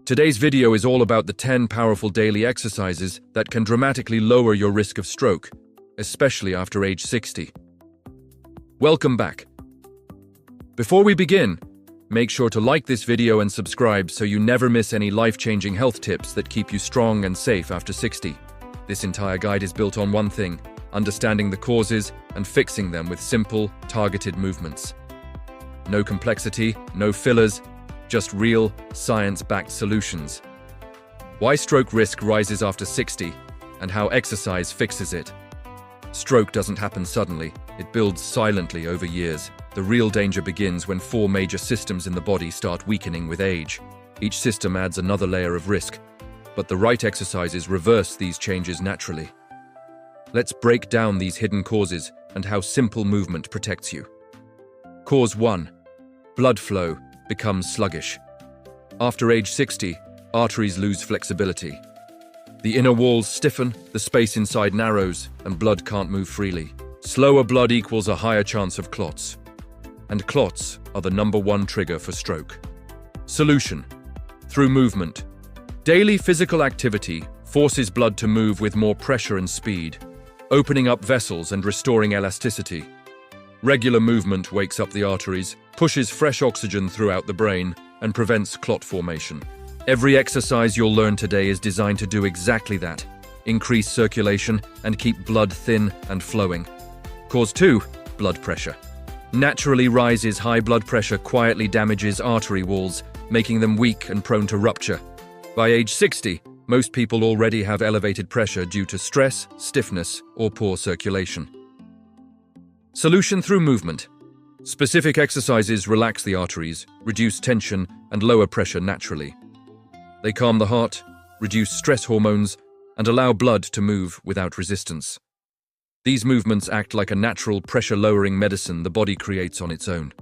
Today's video is all about the 10 powerful daily exercises that can dramatically lower your risk of stroke, especially after age 60. Welcome back. Before we begin, make sure to like this video and subscribe so you never miss any life-changing health tips that keep you strong and safe after 60. This entire guide is built on one thing: understanding the causes and fixing them with simple, targeted movements. No complexity, no fillers, just real, science-backed solutions. Why stroke risk rises after 60, and how exercise fixes it. Stroke doesn't happen suddenly, it builds silently over years. The real danger begins when 4 major systems in the body start weakening with age. Each system adds another layer of risk, but the right exercises reverse these changes naturally. Let's break down these hidden causes and how simple movement protects you. Cause 1. Blood flow becomes sluggish. After age 60, arteries lose flexibility. The inner walls stiffen, the space inside narrows, and blood can't move freely. Slower blood equals a higher chance of clots. And clots are the #1 trigger for stroke. Solution: through movement. Daily physical activity forces blood to move with more pressure and speed, opening up vessels and restoring elasticity. Regular movement wakes up the arteries, pushes fresh oxygen throughout the brain, and prevents clot formation. Every exercise you'll learn today is designed to do exactly that: increase circulation and keep blood thin and flowing. Cause 2. Blood pressure. Naturally rises. High blood pressure quietly damages artery walls, making them weak and prone to rupture. By age 60, most people already have elevated pressure due to stress, stiffness, or poor circulation. Solution: through movement. Specific exercises relax the arteries, reduce tension, and lower pressure naturally. They calm the heart, reduce stress hormones, and allow blood to move without resistance. These movements act like a natural pressure-lowering medicine the body creates on its own.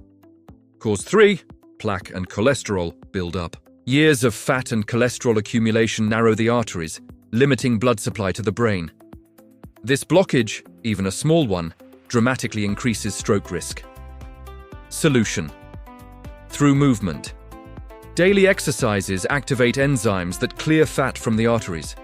Cause 3. Plaque and cholesterol build up. Years of fat and cholesterol accumulation narrow the arteries, limiting blood supply to the brain. This blockage, even a small one, dramatically increases stroke risk. Solution: through movement. Daily exercises activate enzymes that clear fat from the arteries.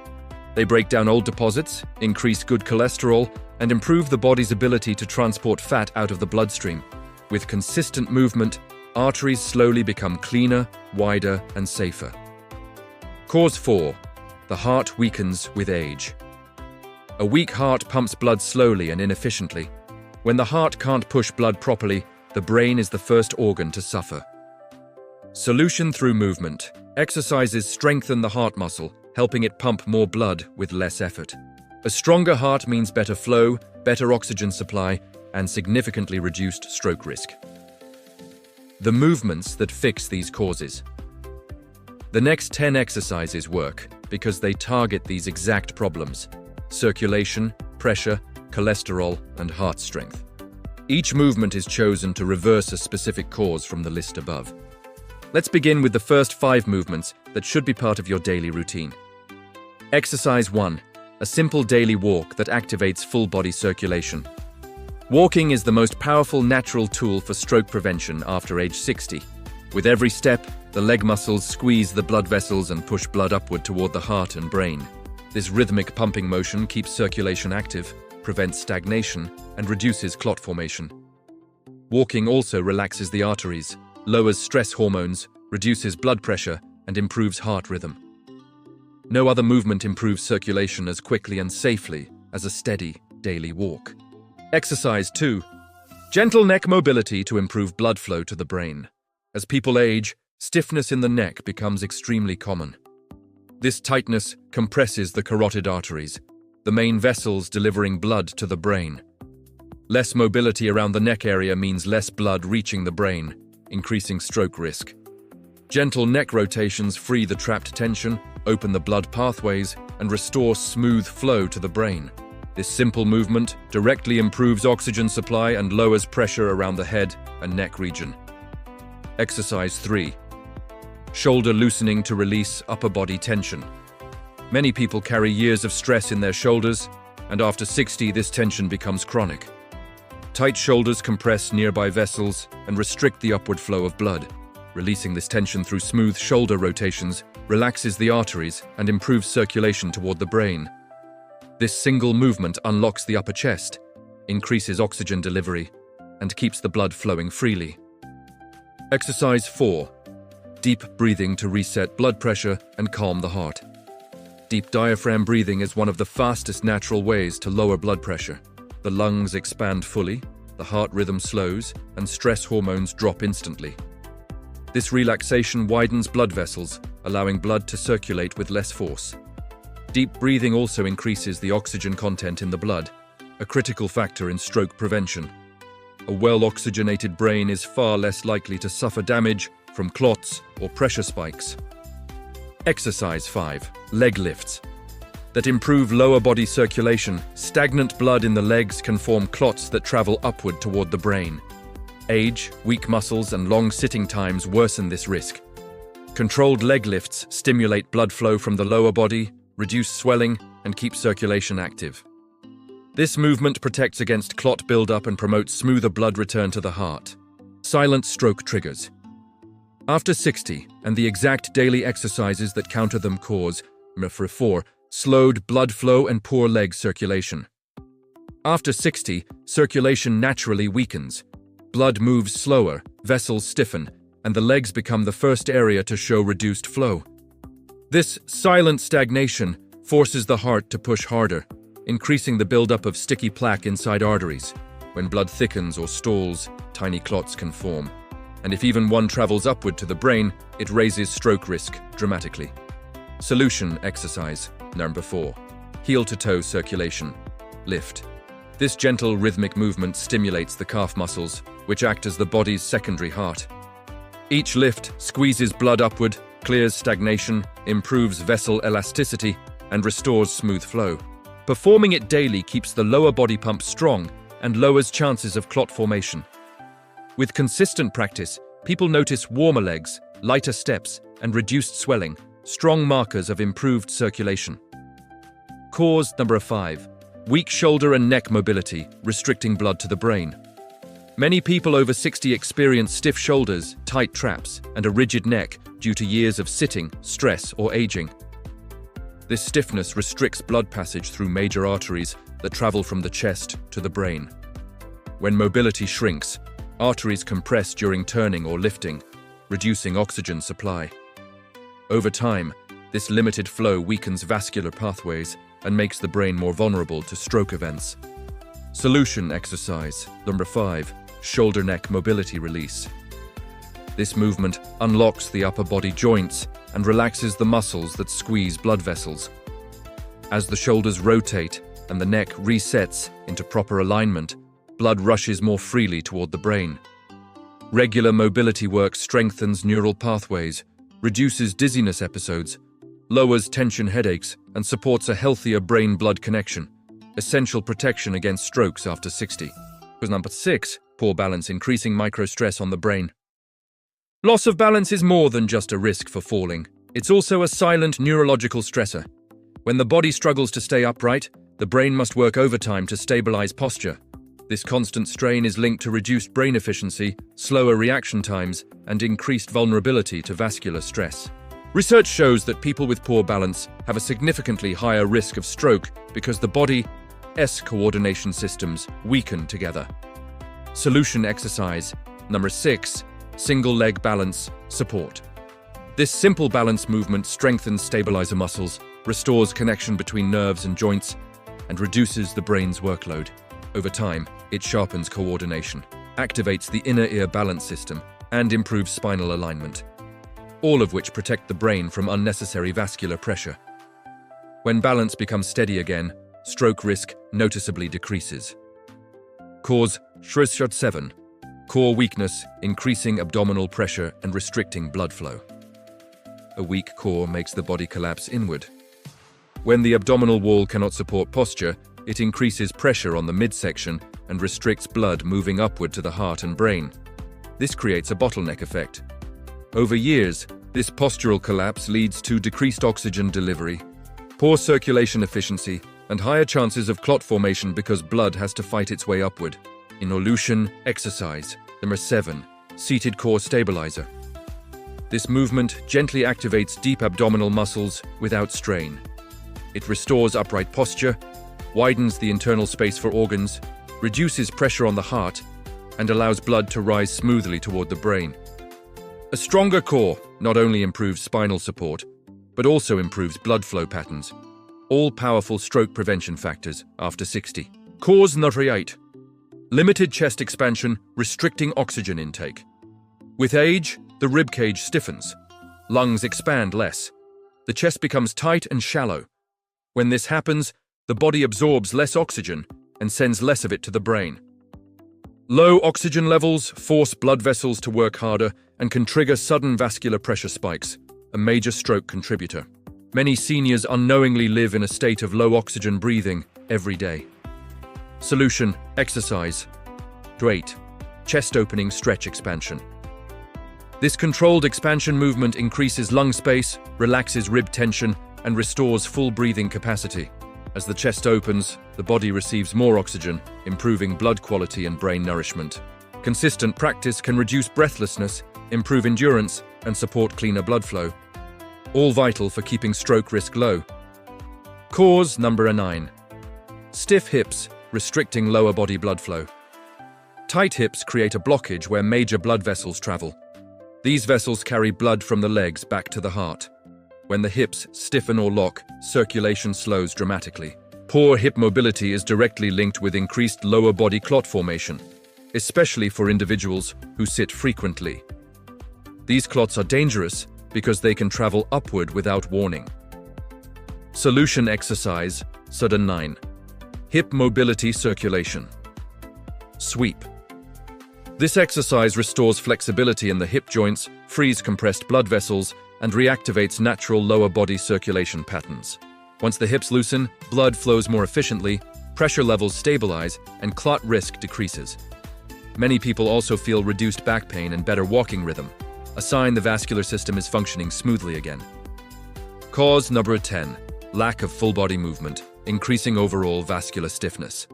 They break down old deposits, increase good cholesterol, and improve the body's ability to transport fat out of the bloodstream. With consistent movement, arteries slowly become cleaner, wider, and safer. Cause 4. The heart weakens with age. A weak heart pumps blood slowly and inefficiently. When the heart can't push blood properly, the brain is the first organ to suffer. Solution: through movement. Exercises strengthen the heart muscle, helping it pump more blood with less effort. A stronger heart means better flow, better oxygen supply, and significantly reduced stroke risk. The movements that fix these causes. The next 10 exercises work because they target these exact problems: circulation, pressure, cholesterol, and heart strength. Each movement is chosen to reverse a specific cause from the list above. Let's begin with the first 5 movements that should be part of your daily routine. Exercise 1. A simple daily walk that activates full body circulation. Walking is the most powerful natural tool for stroke prevention after age 60. With every step, the leg muscles squeeze the blood vessels and push blood upward toward the heart and brain. This rhythmic pumping motion keeps circulation active, prevents stagnation, and reduces clot formation. Walking also relaxes the arteries, lowers stress hormones, reduces blood pressure, and improves heart rhythm. No other movement improves circulation as quickly and safely as a steady, daily walk. Exercise 2. Gentle neck mobility to improve blood flow to the brain. As people age, stiffness in the neck becomes extremely common. This tightness compresses the carotid arteries, the main vessels delivering blood to the brain. Less mobility around the neck area means less blood reaching the brain, increasing stroke risk. Gentle neck rotations free the trapped tension, open the blood pathways, and restore smooth flow to the brain. This simple movement directly improves oxygen supply and lowers pressure around the head and neck region. Exercise 3. Shoulder loosening to release upper body tension. Many people carry years of stress in their shoulders, and after 60, this tension becomes chronic. Tight shoulders compress nearby vessels and restrict the upward flow of blood. Releasing this tension through smooth shoulder rotations relaxes the arteries, and improves circulation toward the brain. This single movement unlocks the upper chest, increases oxygen delivery, and keeps the blood flowing freely. Exercise 4. Deep breathing to reset blood pressure and calm the heart. Deep diaphragm breathing is one of the fastest natural ways to lower blood pressure. The lungs expand fully, the heart rhythm slows, and stress hormones drop instantly. This relaxation widens blood vessels, allowing blood to circulate with less force. Deep breathing also increases the oxygen content in the blood, a critical factor in stroke prevention. A well-oxygenated brain is far less likely to suffer damage from clots or pressure spikes. Exercise 5. Leg lifts. That improve lower body circulation. Stagnant blood in the legs can form clots that travel upward toward the brain. Age, weak muscles, and long sitting times worsen this risk. Controlled leg lifts stimulate blood flow from the lower body, reduce swelling, and keep circulation active. This movement protects against clot buildup and promotes smoother blood return to the heart. Silent stroke triggers. After 60, and the exact daily exercises that counter them cause, 4, slowed blood flow and poor leg circulation. After 60, circulation naturally weakens. Blood moves slower, vessels stiffen, and the legs become the first area to show reduced flow. This silent stagnation forces the heart to push harder, increasing the buildup of sticky plaque inside arteries. When blood thickens or stalls, tiny clots can form. And if even one travels upward to the brain, it raises stroke risk dramatically. Solution exercise. Number 4. Heel-to-toe circulation. Lift. This gentle rhythmic movement stimulates the calf muscles, which act as the body's secondary heart. Each lift squeezes blood upward, clears stagnation, improves vessel elasticity, and restores smooth flow. Performing it daily keeps the lower body pump strong and lowers chances of clot formation. With consistent practice, people notice warmer legs, lighter steps, and reduced swelling, strong markers of improved circulation. Cause number 5. Weak shoulder and neck mobility, restricting blood to the brain. Many people over 60 experience stiff shoulders, tight traps, and a rigid neck due to years of sitting, stress, or aging. This stiffness restricts blood passage through major arteries that travel from the chest to the brain. When mobility shrinks, arteries compress during turning or lifting, reducing oxygen supply. Over time, this limited flow weakens vascular pathways and makes the brain more vulnerable to stroke events. Solution exercise. Number 5. Shoulder-neck mobility release. This movement unlocks the upper body joints and relaxes the muscles that squeeze blood vessels. As the shoulders rotate and the neck resets into proper alignment, blood rushes more freely toward the brain. Regular mobility work strengthens neural pathways, reduces dizziness episodes, lowers tension headaches, and supports a healthier brain-blood connection, essential protection against strokes after 60. Number 6. Poor balance, increasing microstress on the brain. Loss of balance is more than just a risk for falling. It's also a silent neurological stressor. When the body struggles to stay upright, the brain must work overtime to stabilize posture. This constant strain is linked to reduced brain efficiency, slower reaction times, and increased vulnerability to vascular stress. Research shows that people with poor balance have a significantly higher risk of stroke because the body's coordination systems weaken together. Solution exercise. Number 6. Single leg balance support. This simple balance movement strengthens stabilizer muscles, restores connection between nerves and joints, and reduces the brain's workload. Over time, it sharpens coordination, activates the inner ear balance system, and improves spinal alignment, all of which protect the brain from unnecessary vascular pressure. When balance becomes steady again, stroke risk noticeably decreases. Cause 7. Core weakness, increasing abdominal pressure and restricting blood flow. A weak core makes the body collapse inward. When the abdominal wall cannot support posture, it increases pressure on the midsection and restricts blood moving upward to the heart and brain. This creates a bottleneck effect. Over years, this postural collapse leads to decreased oxygen delivery, poor circulation efficiency, and higher chances of clot formation because blood has to fight its way upward. Solution exercise. Number 7. Seated core stabilizer. This movement gently activates deep abdominal muscles without strain. It restores upright posture, widens the internal space for organs, reduces pressure on the heart, and allows blood to rise smoothly toward the brain. A stronger core not only improves spinal support, but also improves blood flow patterns, all powerful stroke prevention factors after 60. Cause number 8. Limited chest expansion, restricting oxygen intake. With age, the ribcage stiffens. Lungs expand less. The chest becomes tight and shallow. When this happens, the body absorbs less oxygen and sends less of it to the brain. Low oxygen levels force blood vessels to work harder and can trigger sudden vascular pressure spikes, a major stroke contributor. Many seniors unknowingly live in a state of low oxygen breathing every day. Solution: exercise. 8. Chest opening stretch expansion. This controlled expansion movement increases lung space, relaxes rib tension, and restores full breathing capacity. As the chest opens, the body receives more oxygen, improving blood quality and brain nourishment. Consistent practice can reduce breathlessness, improve endurance, and support cleaner blood flow, all vital for keeping stroke risk low. Cause number 9. Stiff hips, restricting lower body blood flow. Tight hips create a blockage where major blood vessels travel. These vessels carry blood from the legs back to the heart. When the hips stiffen or lock, circulation slows dramatically. Poor hip mobility is directly linked with increased lower body clot formation, especially for individuals who sit frequently. These clots are dangerous because they can travel upward without warning. Solution exercise, 9. Hip mobility circulation. Sweep. This exercise restores flexibility in the hip joints, frees compressed blood vessels, and reactivates natural lower body circulation patterns. Once the hips loosen, blood flows more efficiently, pressure levels stabilize, and clot risk decreases. Many people also feel reduced back pain and better walking rhythm, a sign the vascular system is functioning smoothly again. Cause number 10. Lack of full body movement, increasing overall vascular stiffness.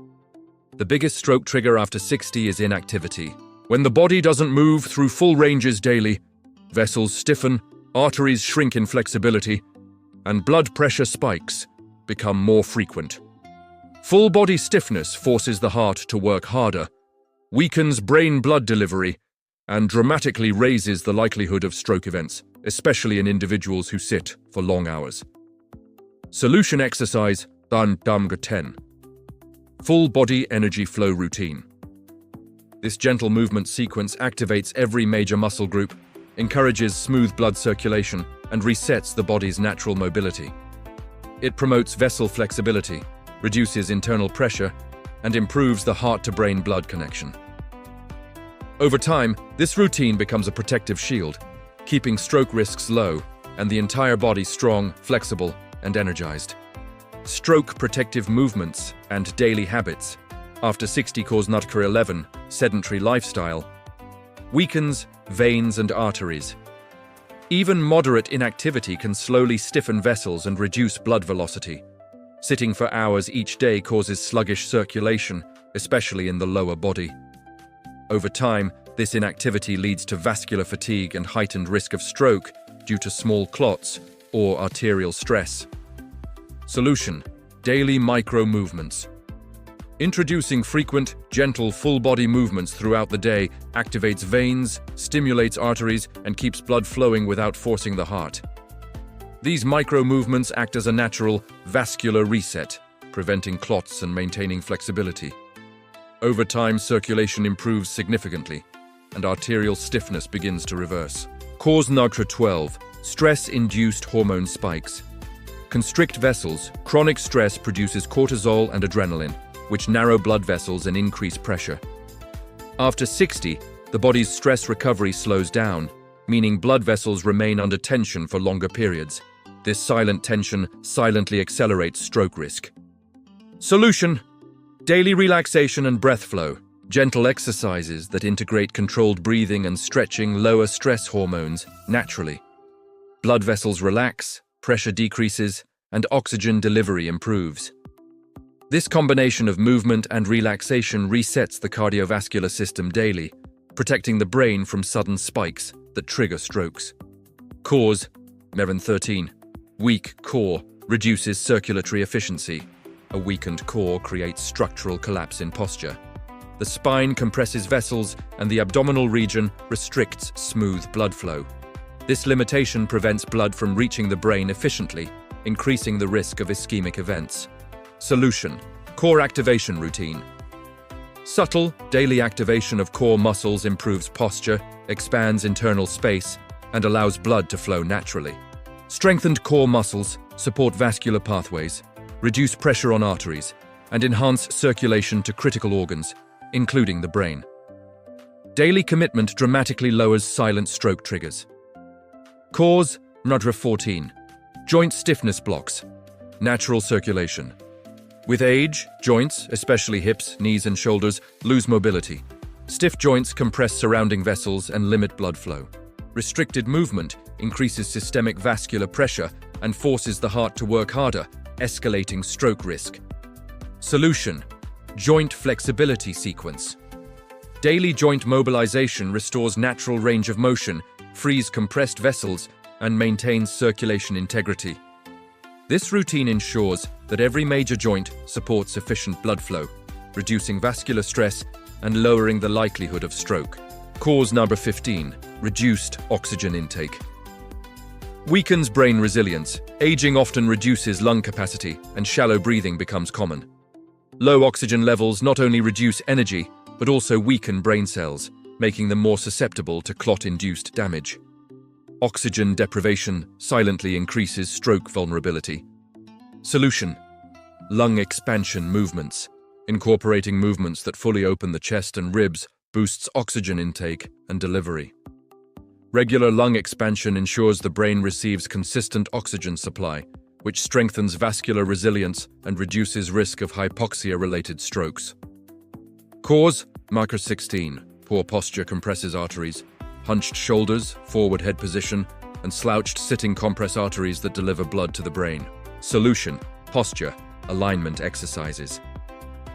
The biggest stroke trigger after 60 is inactivity. When the body doesn't move through full ranges daily, vessels stiffen, arteries shrink in flexibility, and blood pressure spikes become more frequent. Full body stiffness forces the heart to work harder, weakens brain blood delivery, and dramatically raises the likelihood of stroke events, especially in individuals who sit for long hours. Solution exercise, 10. Full body energy flow routine. This gentle movement sequence activates every major muscle group, encourages smooth blood circulation, and resets the body's natural mobility. It promotes vessel flexibility, reduces internal pressure, and improves the heart-to-brain blood connection. Over time, this routine becomes a protective shield, keeping stroke risks low and the entire body strong, flexible, and energized. Stroke protective movements and daily habits. After 60 cause number 11, sedentary lifestyle. Weakens veins and arteries. Even moderate inactivity can slowly stiffen vessels and reduce blood velocity. Sitting for hours each day causes sluggish circulation, especially in the lower body. Over time, this inactivity leads to vascular fatigue and heightened risk of stroke due to small clots or arterial stress. Solution: daily micro-movements. Introducing frequent, gentle, full-body movements throughout the day activates veins, stimulates arteries, and keeps blood flowing without forcing the heart. These micro-movements act as a natural vascular reset, preventing clots and maintaining flexibility. Over time, circulation improves significantly, and arterial stiffness begins to reverse. Cause number 12. Stress-induced hormone spikes. Constrict vessels. Chronic stress produces cortisol and adrenaline, which narrow blood vessels and increase pressure. After 60, the body's stress recovery slows down, meaning blood vessels remain under tension for longer periods. This silent tension silently accelerates stroke risk. Solution: daily relaxation and breath flow. Gentle exercises that integrate controlled breathing and stretching lower stress hormones naturally. Blood vessels relax, pressure decreases, and oxygen delivery improves. This combination of movement and relaxation resets the cardiovascular system daily, protecting the brain from sudden spikes that trigger strokes. Cause, 13. Weak core reduces circulatory efficiency. A weakened core creates structural collapse in posture. The spine compresses vessels and the abdominal region restricts smooth blood flow. This limitation prevents blood from reaching the brain efficiently, increasing the risk of ischemic events. Solution: core activation routine. Subtle, daily activation of core muscles improves posture, expands internal space, and allows blood to flow naturally. Strengthened core muscles support vascular pathways, reduce pressure on arteries, and enhance circulation to critical organs, including the brain. Daily commitment dramatically lowers silent stroke triggers. Cause, 14. Joint stiffness blocks. Natural circulation. With age, joints, especially hips, knees, and shoulders, lose mobility. Stiff joints compress surrounding vessels and limit blood flow. Restricted movement increases systemic vascular pressure and forces the heart to work harder, escalating stroke risk. Solution: joint flexibility sequence. Daily joint mobilization restores natural range of motion, frees compressed vessels, and maintains circulation integrity. This routine ensures that every major joint supports efficient blood flow, reducing vascular stress and lowering the likelihood of stroke. Cause number 15. Reduced oxygen intake. Weakens brain resilience. Aging often reduces lung capacity, and shallow breathing becomes common. Low oxygen levels not only reduce energy, but also weaken brain cells, making them more susceptible to clot-induced damage. Oxygen deprivation silently increases stroke vulnerability. Solution: lung expansion movements. Incorporating movements that fully open the chest and ribs boosts oxygen intake and delivery. Regular lung expansion ensures the brain receives consistent oxygen supply, which strengthens vascular resilience and reduces risk of hypoxia-related strokes. Cause, 16. Poor posture compresses arteries. Hunched shoulders, forward head position, and slouched sitting compress arteries that deliver blood to the brain. Solution: posture, alignment exercises.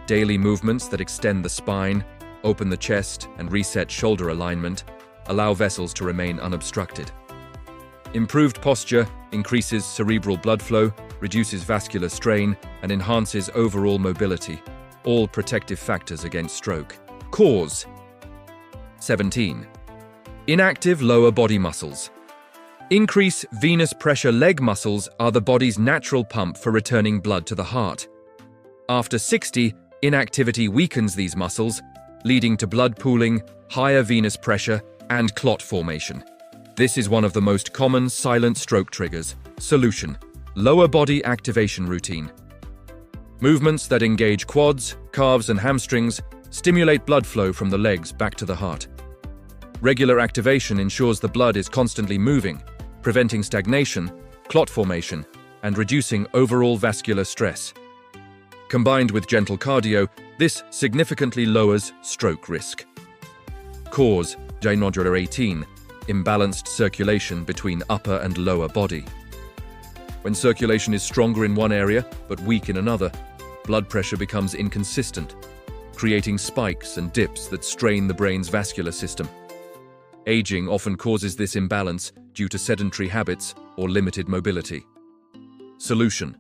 Daily movements that extend the spine, open the chest, and reset shoulder alignment allow vessels to remain unobstructed. Improved posture increases cerebral blood flow, reduces vascular strain, and enhances overall mobility, all protective factors against stroke. Cause, 17. Inactive lower body muscles. Increase venous pressure. Leg muscles are the body's natural pump for returning blood to the heart. After 60, inactivity weakens these muscles, leading to blood pooling, higher venous pressure, and clot formation. This is one of the most common silent stroke triggers. Solution: lower body activation routine. Movements that engage quads, calves, and hamstrings stimulate blood flow from the legs back to the heart. Regular activation ensures the blood is constantly moving, preventing stagnation, clot formation, and reducing overall vascular stress. Combined with gentle cardio, this significantly lowers stroke risk. Cause, 18. Imbalanced circulation between upper and lower body. When circulation is stronger in one area but weak in another, blood pressure becomes inconsistent, creating spikes and dips that strain the brain's vascular system. Aging often causes this imbalance due to sedentary habits or limited mobility. Solution: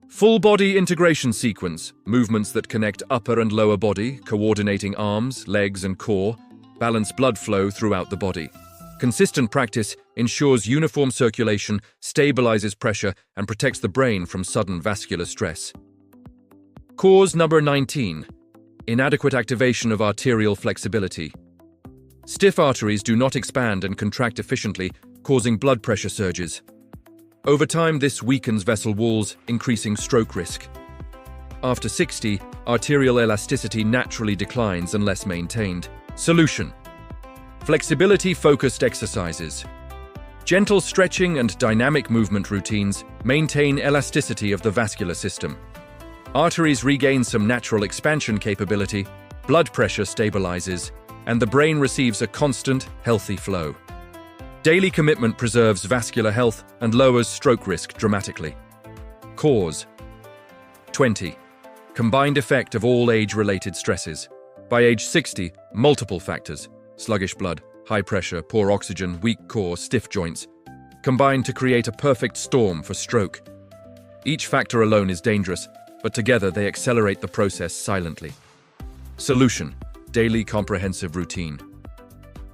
full body integration sequence, movements that connect upper and lower body, coordinating arms, legs, and core, balance blood flow throughout the body. Consistent practice ensures uniform circulation, stabilizes pressure, and protects the brain from sudden vascular stress. Cause number 19. Inadequate activation of arterial flexibility. Stiff arteries do not expand and contract efficiently, causing blood pressure surges. Over time, this weakens vessel walls, increasing stroke risk. After 60, arterial elasticity naturally declines unless maintained. Solution: flexibility-focused exercises. Gentle stretching and dynamic movement routines maintain elasticity of the vascular system. Arteries regain some natural expansion capability, blood pressure stabilizes, and the brain receives a constant, healthy flow. Daily commitment preserves vascular health and lowers stroke risk dramatically. Cause, 20. Combined effect of all age-related stresses. By age 60, multiple factors, sluggish blood, high pressure, poor oxygen, weak core, stiff joints, combine to create a perfect storm for stroke. Each factor alone is dangerous, but together they accelerate the process silently. Solution: daily comprehensive routine.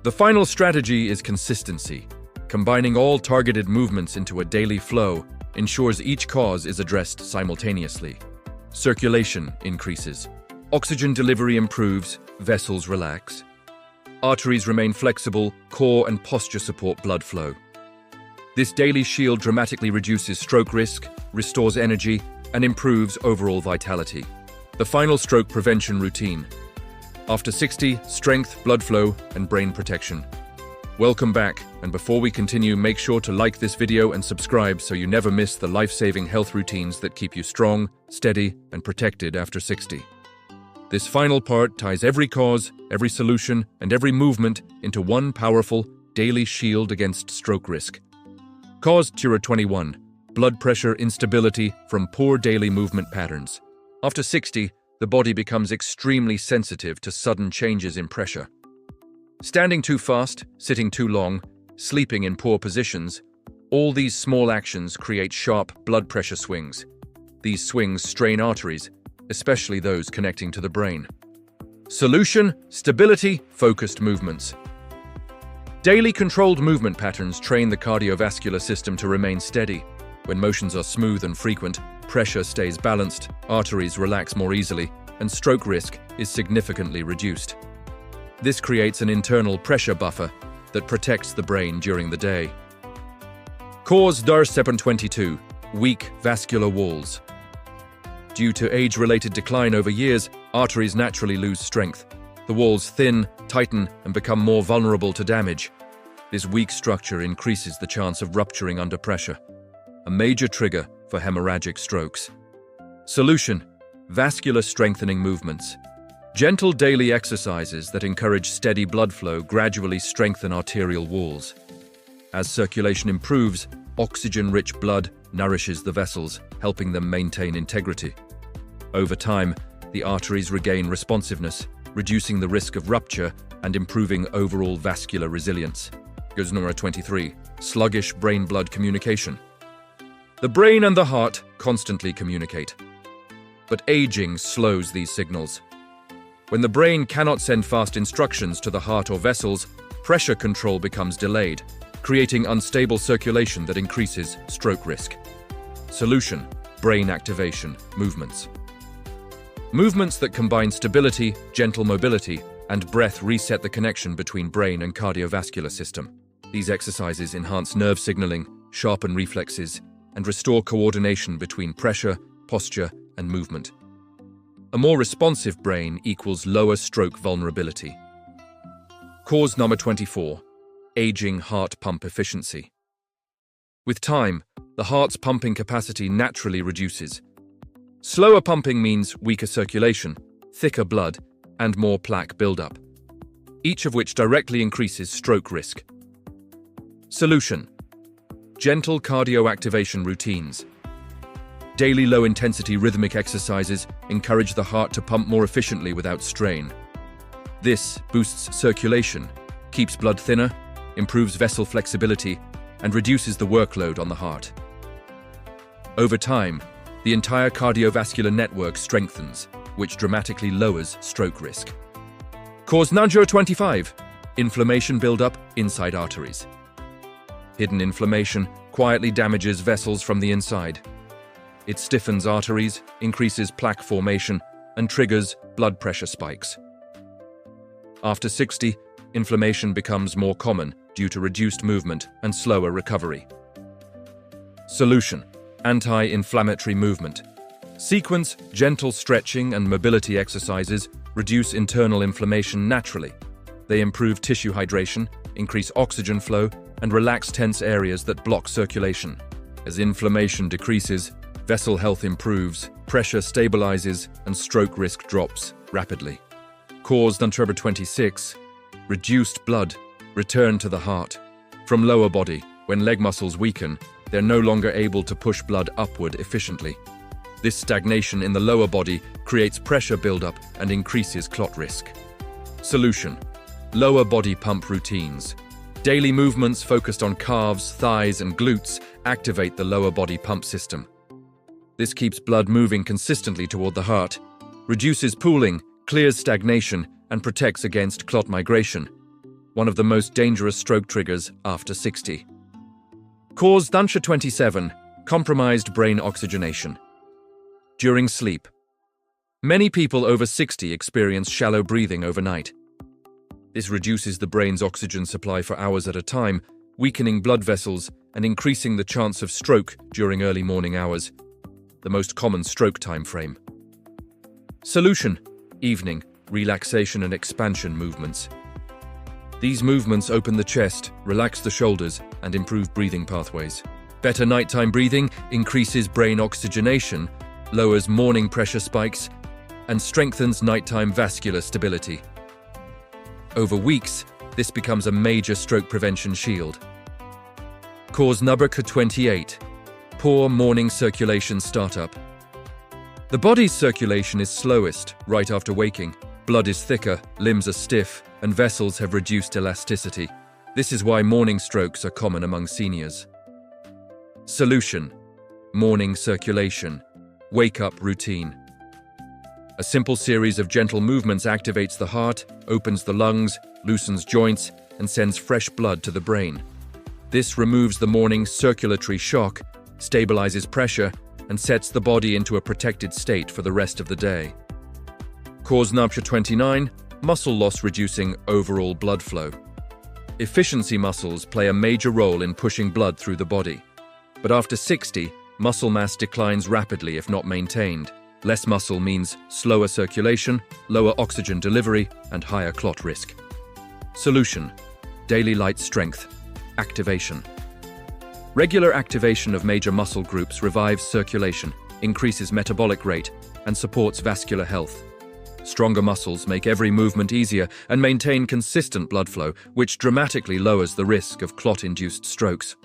The final strategy is consistency. Combining all targeted movements into a daily flow ensures each cause is addressed simultaneously. Circulation increases. Oxygen delivery improves, vessels relax. Arteries remain flexible, core and posture support blood flow. This daily shield dramatically reduces stroke risk, restores energy, and improves overall vitality. The final stroke prevention routine. After 60, strength, blood flow, and brain protection. Welcome back, and before we continue, make sure to like this video and subscribe so you never miss the life-saving health routines that keep you strong, steady, and protected after 60. This final part ties every cause, every solution, and every movement into one powerful, daily shield against stroke risk. Cause 21. Blood pressure instability from poor daily movement patterns. After 60, the body becomes extremely sensitive to sudden changes in pressure. Standing too fast, sitting too long, sleeping in poor positions, all these small actions create sharp blood pressure swings. These swings strain arteries, especially those connecting to the brain. Solution: stability, focused movements. Daily controlled movement patterns train the cardiovascular system to remain steady. When motions are smooth and frequent, pressure stays balanced, arteries relax more easily, and stroke risk is significantly reduced. This creates an internal pressure buffer that protects the brain during the day. Cause 22. Weak vascular walls. Due to age-related decline over years, arteries naturally lose strength. The walls thin, tighten, and become more vulnerable to damage. This weak structure increases the chance of rupturing under pressure, a major trigger for hemorrhagic strokes. Solution: vascular strengthening movements. Gentle daily exercises that encourage steady blood flow gradually strengthen arterial walls. As circulation improves, oxygen-rich blood nourishes the vessels, helping them maintain integrity. Over time, the arteries regain responsiveness, reducing the risk of rupture and improving overall vascular resilience. Cause 23. Sluggish brain-blood communication. The brain and the heart constantly communicate, but aging slows these signals. When the brain cannot send fast instructions to the heart or vessels, pressure control becomes delayed, creating unstable circulation that increases stroke risk. Solution: brain activation movements. Movements that combine stability, gentle mobility, and breath reset the connection between brain and cardiovascular system. These exercises enhance nerve signaling, sharpen reflexes, and restore coordination between pressure, posture, and movement. A more responsive brain equals lower stroke vulnerability. Cause 24. Aging heart pump efficiency. With time, the heart's pumping capacity naturally reduces. Slower pumping means weaker circulation, thicker blood, and more plaque buildup, each of which directly increases stroke risk. Solution: gentle cardio activation routines. Daily low-intensity rhythmic exercises encourage the heart to pump more efficiently without strain. This boosts circulation, keeps blood thinner, improves vessel flexibility, and reduces the workload on the heart. Over time, the entire cardiovascular network strengthens, which dramatically lowers stroke risk. Cause 25. Inflammation buildup inside arteries. Hidden inflammation quietly damages vessels from the inside. It stiffens arteries, increases plaque formation, and triggers blood pressure spikes. After 60, inflammation becomes more common due to reduced movement and slower recovery. Solution: anti-inflammatory movement. Sequence gentle stretching and mobility exercises reduce internal inflammation naturally. They improve tissue hydration, increase oxygen flow, and relax tense areas that block circulation. As inflammation decreases, vessel health improves, pressure stabilizes, and stroke risk drops rapidly. Cause 26. Reduced blood return to the heart. From lower body, when leg muscles weaken, they're no longer able to push blood upward efficiently. This stagnation in the lower body creates pressure buildup and increases clot risk. Solution: lower body pump routines. Daily movements focused on calves, thighs, and glutes activate the lower body pump system. This keeps blood moving consistently toward the heart, reduces pooling, clears stagnation, and protects against clot migration, one of the most dangerous stroke triggers after 60. Cause 27. Compromised brain oxygenation. During sleep. Many people over 60 experience shallow breathing overnight. This reduces the brain's oxygen supply for hours at a time, weakening blood vessels and increasing the chance of stroke during early morning hours, the most common stroke time frame. Solution: evening, relaxation and expansion movements. These movements open the chest, relax the shoulders, and improve breathing pathways. Better nighttime breathing increases brain oxygenation, lowers morning pressure spikes, and strengthens nighttime vascular stability. Over weeks, this becomes a major stroke prevention shield. Cause number 28. Poor morning circulation startup. The body's circulation is slowest right after waking. Blood is thicker, limbs are stiff, and vessels have reduced elasticity. This is why morning strokes are common among seniors. Solution: morning circulation. Wake-up routine. A simple series of gentle movements activates the heart, opens the lungs, loosens joints, and sends fresh blood to the brain. This removes the morning circulatory shock, stabilizes pressure, and sets the body into a protected state for the rest of the day. Cause number 29. Muscle loss reducing overall blood flow. Efficiency muscles play a major role in pushing blood through the body. But after 60, muscle mass declines rapidly if not maintained. Less muscle means slower circulation, lower oxygen delivery, and higher clot risk. Solution: daily light strength activation. Regular activation of major muscle groups revives circulation, increases metabolic rate, and supports vascular health. Stronger muscles make every movement easier and maintain consistent blood flow, which dramatically lowers the risk of clot-induced strokes.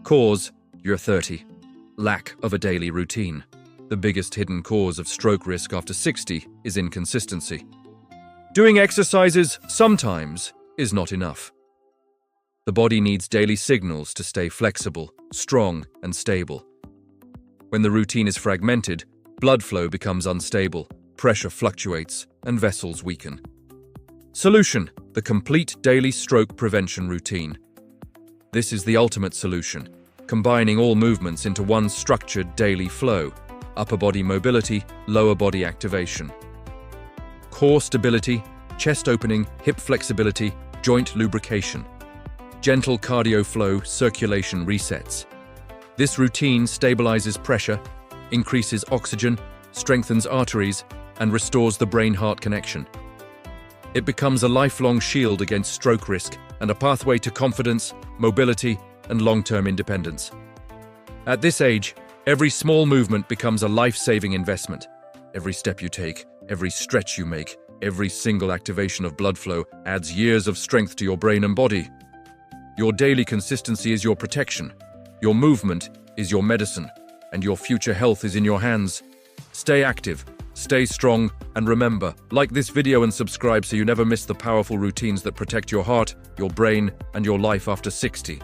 Cause: you're 30. Lack of a daily routine. The biggest hidden cause of stroke risk after 60 is inconsistency. Doing exercises sometimes is not enough. The body needs daily signals to stay flexible, strong, and stable. When the routine is fragmented, blood flow becomes unstable, pressure fluctuates, and vessels weaken. Solution: the complete daily stroke prevention routine. This is the ultimate solution, combining all movements into one structured daily flow: upper body mobility, lower body activation. Core stability, chest opening, hip flexibility, joint lubrication. Gentle cardio flow, circulation resets. This routine stabilizes pressure, increases oxygen, strengthens arteries, and restores the brain-heart connection. It becomes a lifelong shield against stroke risk and a pathway to confidence, mobility, and long-term independence. At this age, every small movement becomes a life-saving investment. Every step you take, every stretch you make, every single activation of blood flow adds years of strength to your brain and body. Your daily consistency is your protection. Your movement is your medicine, and your future health is in your hands. Stay active, stay strong, and remember, like this video and subscribe so you never miss the powerful routines that protect your heart, your brain, and your life after 60.